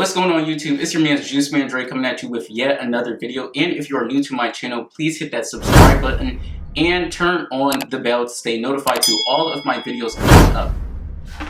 What's going on YouTube? It's your man Juice Man Dre coming at you with yet another video. And if you are new to my channel, please hit that subscribe button and turn on the bell to stay notified to all of my videos coming up.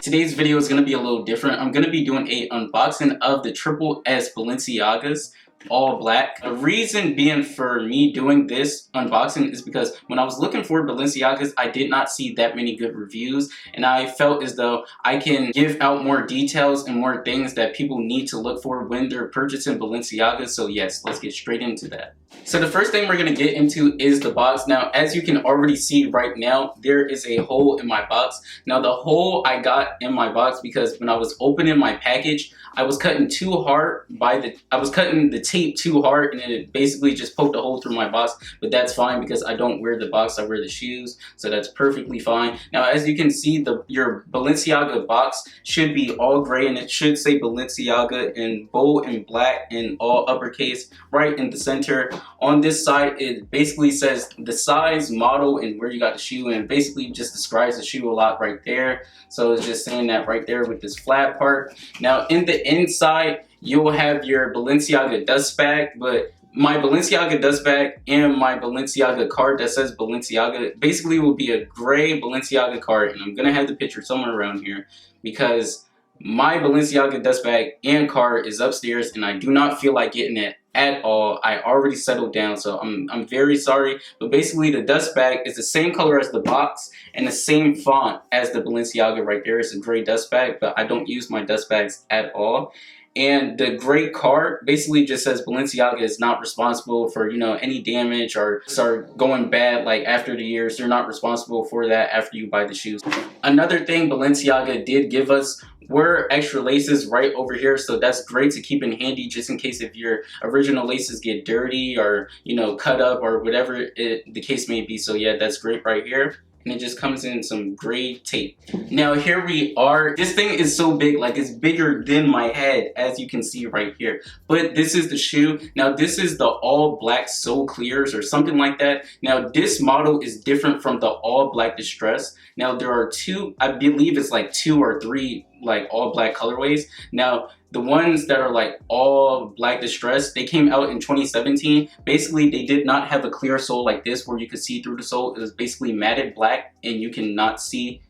Today's video is going to be a little different. I'm going to be doing a unboxing of the Triple S Balenciagas, all black. The reason being for me doing this unboxing is because when I was looking for Balenciagas, I did not see that many good reviews, and I felt as though I can give out more details and more things that people need to look for when they're purchasing Balenciagas. So yes, let's get straight into that. So the first thing we're going to get into is the box. Now, as you can already see right now, there is a hole in my box. Now, the hole I got in my box because when I was opening my package, I was cutting too hard I was cutting the tape too hard, and it basically just poked a hole through my box. But that's fine because I don't wear the box, I wear the shoes, so that's perfectly fine. Now, as you can see, your Balenciaga box should be all gray, and it should say Balenciaga in bold and black in all uppercase right in the center. On this side, it basically says the size, model, and where you got the shoe, and it basically just describes the shoe a lot right there. So it's just saying that right there with this flat part. Now, in the inside, you'll have your Balenciaga dust bag, but my Balenciaga dust bag and my Balenciaga card that says Balenciaga basically will be a gray Balenciaga card, and I'm gonna have the picture somewhere around here because my Balenciaga dust bag and card is upstairs, and I do not feel like getting it at all. I already settled down, so I'm very sorry. But basically, the dust bag is the same color as the box and the same font as the Balenciaga right there. It's a gray dust bag, but I don't use my dust bags at all. And the gray card basically just says Balenciaga is not responsible for, any damage or start going bad like after the years. They're not responsible for that after you buy the shoes. Another thing Balenciaga did give us were extra laces right over here, so that's great to keep in handy just in case if your original laces get dirty or cut up or whatever the case may be. So yeah, that's great right here. And it just comes in some gray tape. Now here we are. This thing is so big, like it's bigger than my head, as you can see right here. But this is the shoe. Now this is the all black Soul Clears or something like that. Now this model is different from the all black Distress. Now there are two, I believe it's like 2 or 3 like all black colorways. Now the ones that are like all black Distress, they came out in 2017. Basically, they did not have a clear sole like this where you could see through the sole. It was basically matted black and you cannot see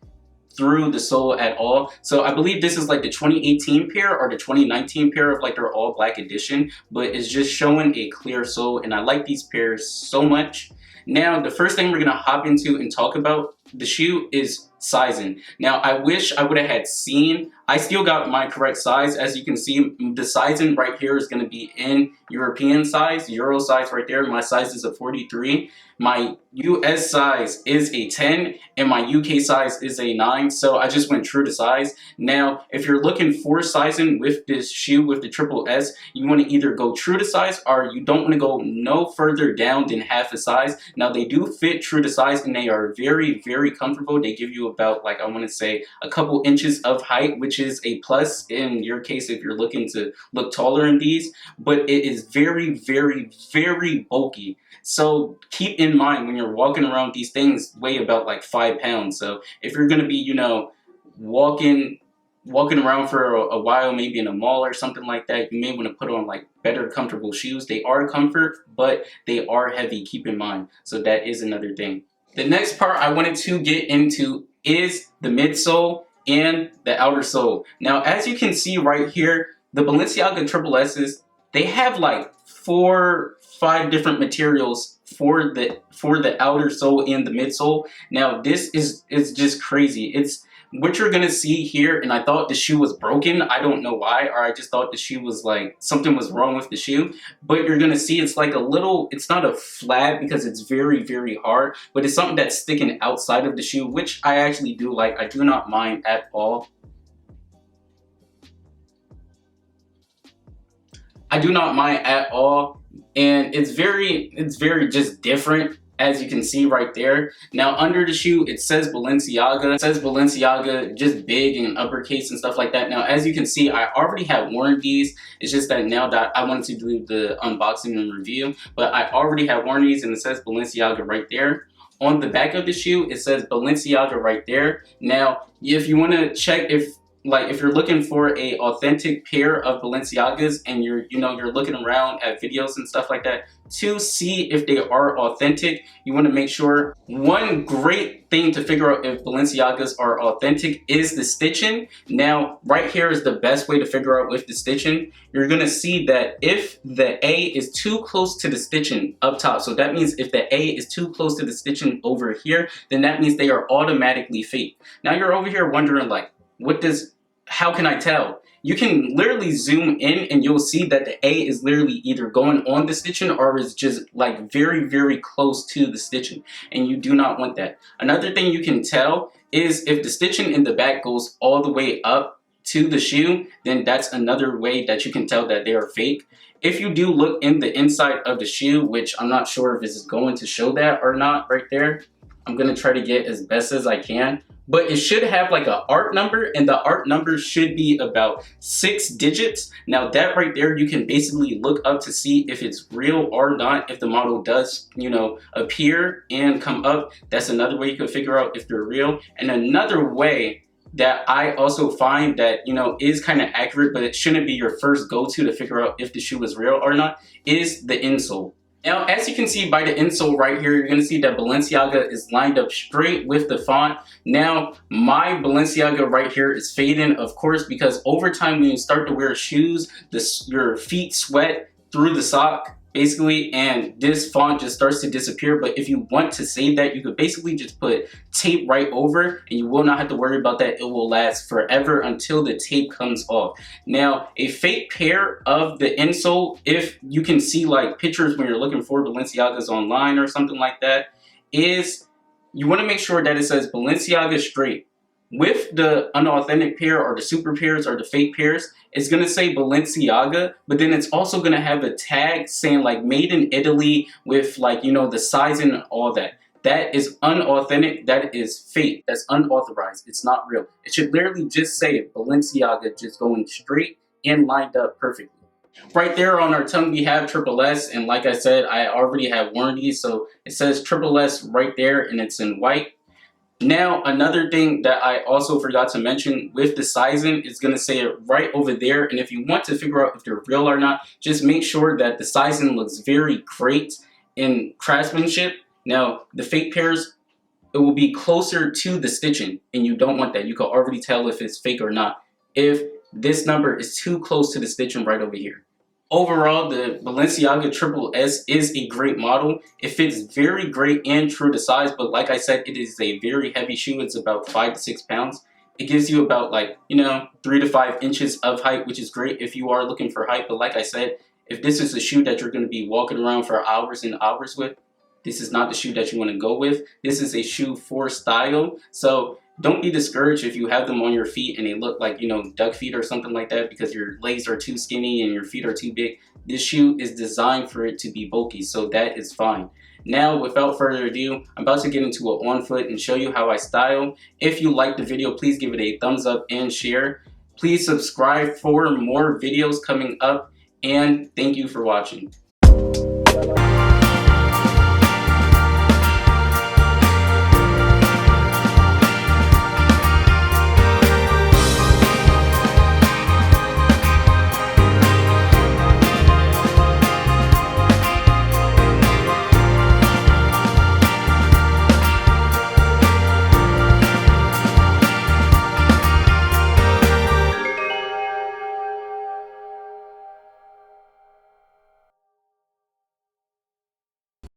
through the sole at all. So I believe this is like the 2018 pair or the 2019 pair of like their all black edition, but it's just showing a clear sole, and I like these pairs so much. Now, the first thing we're gonna hop into and talk about the shoe is sizing. Now, I wish I would have had seen, I still got my correct size. As you can see, the sizing right here is going to be in European size, Euro size right there. My size is a 43. My US size is a 10 and my UK size is a 9. So I just went true to size. Now, if you're looking for sizing with this shoe with the Triple S, you want to either go true to size or you don't want to go no further down than half a size. Now, they do fit true to size and they are very, very comfortable. They give you about, like, I want to say a couple inches of height, which is a plus in your case if you're looking to look taller in these, but it is very, very, very bulky. So keep in mind when you're walking around, these things weigh about like 5 pounds. So if you're going to be, walking around for a while, maybe in a mall or something like that, you may want to put on like better comfortable shoes. They are comfort, but they are heavy, keep in mind. So that is another thing. The next part I wanted to get into is the midsole and the outer sole. Now, as you can see right here, the Balenciaga Triple S's, they have like 4, 5 different materials for the outer sole and the midsole. Now, this is just crazy. It's what you're gonna see here, and I thought the shoe was broken. I don't know why, or I just thought the shoe was like something was wrong with the shoe. But you're gonna see it's like a little, it's not a flab because it's very, very hard, but it's something that's sticking outside of the shoe, which I actually do like. I do not mind at all. I do not mind at all, and it's very just different. As you can see right there. Now under the shoe, it says Balenciaga. It says Balenciaga just big and uppercase and stuff like that. Now, as you can see, I already have worn these. It's just that now that I wanted to do the unboxing and review, but I already have worn these and it says Balenciaga right there. On the back of the shoe, it says Balenciaga right there. Now, if you want to check if like if you're looking for a authentic pair of Balenciagas and you're looking around at videos and stuff like that to see if they are authentic, you want to make sure one great thing to figure out if Balenciagas are authentic is the stitching. Now right here is the best way to figure out with the stitching. You're going to see that if the A is too close to the stitching up top, so that means if the A is too close to the stitching over here, then that means they are automatically fake. Now you're over here wondering like, how can I tell? You can literally zoom in and you'll see that the A is literally either going on the stitching or is just like very, very close to the stitching. And you do not want that. Another thing you can tell is if the stitching in the back goes all the way up to the shoe, then that's another way that you can tell that they are fake. If you do look in the inside of the shoe, which I'm not sure if this is going to show that or not right there, I'm going to try to get as best as I can. But it should have like an art number, and the art number should be about 6 digits. Now that right there, you can basically look up to see if it's real or not. If the model does, appear and come up, that's another way you can figure out if they're real. And another way that I also find that, is kind of accurate, but it shouldn't be your first go-to to figure out if the shoe is real or not, is the insole. Now, as you can see by the insole right here, you're going to see that Balenciaga is lined up straight with the font. Now, my Balenciaga right here is fading, of course, because over time when you start to wear shoes, your feet sweat through the sock, basically, and this font just starts to disappear. But if you want to save that, you could basically just put tape right over, and you will not have to worry about that. It will last forever until the tape comes off. Now, a fake pair of the insole, if you can see like pictures when you're looking for Balenciagas online or something like that, is you want to make sure that it says Balenciaga straight. With the unauthentic pair or the super pairs or the fake pairs, it's going to say Balenciaga, but then it's also going to have a tag saying like made in Italy with like, the sizing and all that. That is unauthentic. That is fake. That's unauthorized. It's not real. It should literally just say Balenciaga, just going straight and lined up perfectly. Right there on our tongue we have triple S, and like I said, I already have worn these, so it says triple S right there and it's in white. Now, another thing that I also forgot to mention with the sizing is going to say it right over there. And if you want to figure out if they're real or not, just make sure that the sizing looks very great in craftsmanship. Now, the fake pairs, it will be closer to the stitching, and you don't want that. You can already tell if it's fake or not if this number is too close to the stitching right over here. Overall, the Balenciaga Triple S is a great model. It fits very great and true to size, but like I said, it is a very heavy shoe. It's about 5 to 6 pounds. It gives you about 3 to 5 inches of height, which is great if you are looking for height. But like I said, if this is a shoe that you're going to be walking around for hours and hours with, this is not the shoe that you want to go with. This is a shoe for style. So don't be discouraged if you have them on your feet and they look like, duck feet or something like that because your legs are too skinny and your feet are too big. This shoe is designed for it to be bulky, so that is fine. Now, without further ado, I'm about to get into an on foot and show you how I style. If you like the video, please give it a thumbs up and share. Please subscribe for more videos coming up, and thank you for watching.